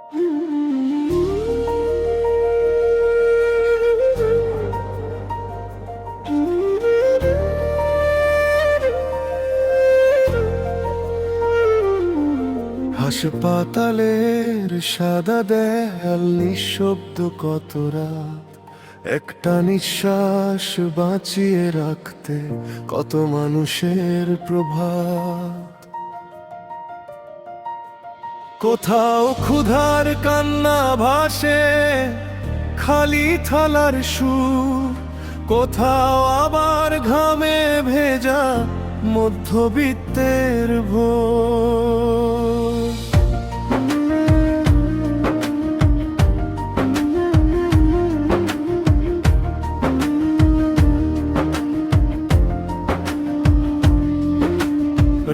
হাসপাতালের সাদা দেয়াল, নিঃশব্দ কত রাত, একটা নিঃশ্বাস বাঁচিয়ে রাখতে কত মানুষের প্রভাত। কোথাও ক্ষুধার কান্না ভাসে, খালি থালার সুর, কোথাও আবার ঘামে ভেজা মধ্যবিত্তের ভোর।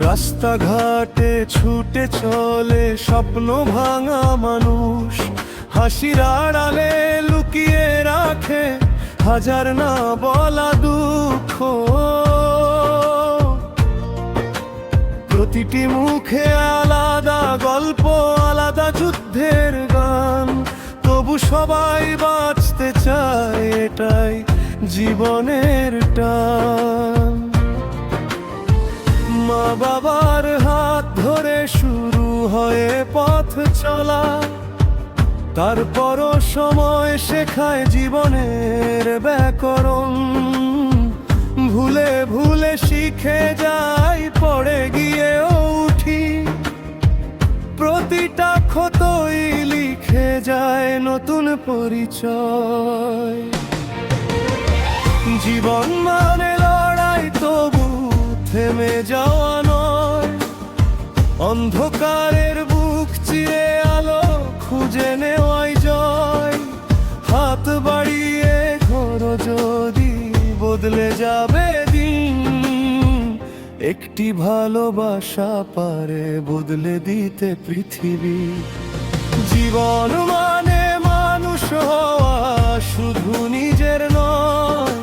রাস্তাঘাটে ছুটে চলে স্বপ্ন ভাঙা মানুষ, হাসির আড়ালে লুকিয়ে রাখে হাজার না বলা দুঃখ। প্রতিটি মুখে আলাদা গল্প, আলাদা যুদ্ধের গান, তবু সবাই বাঁচতে চায়, এটাই জীবনের টান। মা বাবার হাত ধরে শুরু হয়ে পথ চলা, তারপরও সময় শেখায় জীবনের ব্যাকরণ। ভুলে ভুলে শিখে যাই, পড়ে গিয়েও উঠি, প্রতিটা ক্ষতই লিখে যায় নতুন পরিচয়। জীবন মানে লড়াই, তবু থেমে যাওয়া নয়, অন্ধকারের বুক চিরে আলো খুঁজে নেওয়াই জয়। হাত বাড়িয়ে ঘোরো যদি, বদলে যাবে দিন, একটি ভালোবাসা পারে বদলে দিতে পৃথিবী। জীবন মানে মানুষ হওয়া, শুধু নিজের নয়,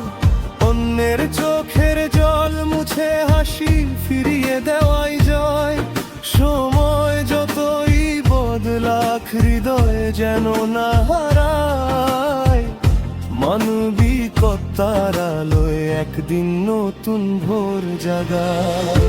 অন্যের চোখের জল মুছে হাসি ফিরিয়ে দেওয়াই জয়। সময় যতই বদলাক, হৃদয়ে যেন না হারায়, মানবিকতার আলোয় একদিন নতুন ভোর জাগায়।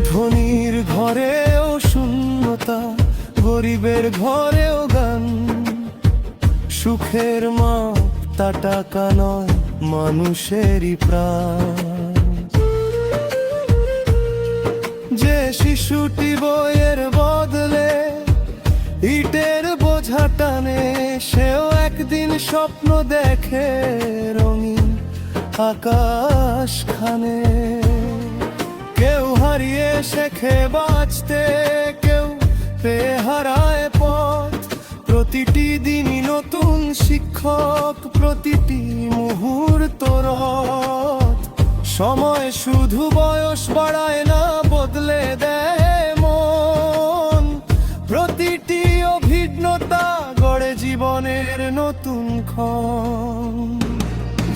ধনীর ঘরেও শূন্যতা, গরিবের ঘরেও গান, সুখের মাপ তা টাকা নয়, মানুষেরই প্রাণ। যে শিশুটি বইয়ের বদলে ইটের বোঝা টানে, সেও একদিন স্বপ্ন দেখে রঙিন আকাশ খানে। কেউ হারিয়ে শেখে বাঁচতে, কেউ পেয়ে হারায় পথ, প্রতিটি দিনই নতুন শিক্ষক, প্রতিটি মুহূর্ত রথ। সময় শুধু বয়স বাড়ায় না, বদলে দেয় মন, প্রতিটি অভিজ্ঞতা গড়ে জীবনের নতুন ক্ষণ।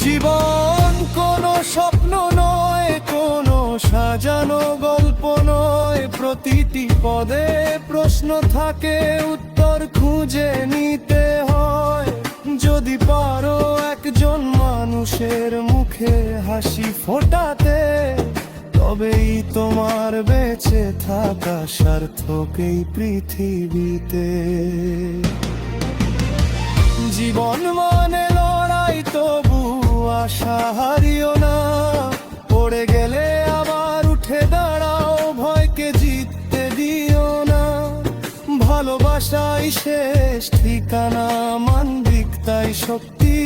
জীবন কোনো স্বপ্ন নয়, কোনো সাজানো গল্প নয়, প্রতিটি পদে প্রশ্ন থাকে, উত্তর খুঁজে নিতে হয়। যদি পারো একজন মানুষের মুখে হাসি ফোটাতে, তবেই তোমার বেঁচে থাকা সার্থক এই পৃথিবীতে। জীবন মানে লড়াই, তবু আশা হারিও না, পড়ে গেলে আবার উঠে দাঁড়াও, ভয়কে জিততে দিও না। ভালোবাসাই শেষ ঠিকানা, মানবিকতাই শক্তি,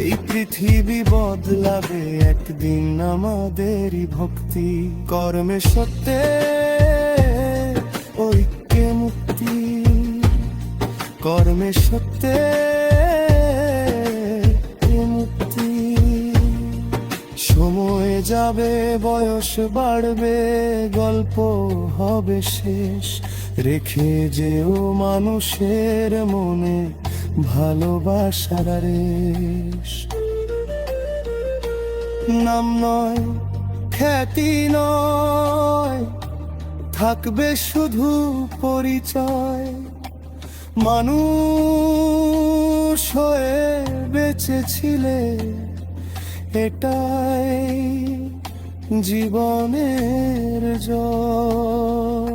এই পৃথিবী বদলাবে একদিন আমাদেরই ভক্তি। কর্মে সত্যে ঐক্যে মুক্তি, কর্মে সত্যে মুক্তি। সময় যাবে, বয়স বাড়বে, গল্প হবে শেষ, রেখে যেও মানুষের মনে ভালোবাসার রেশ। নাম নয়, খ্যাতি নয়, থাকবে শুধু পরিচয়। মানুষ হয়ে বেঁচেছিলে, এটাই জীবনের জয়।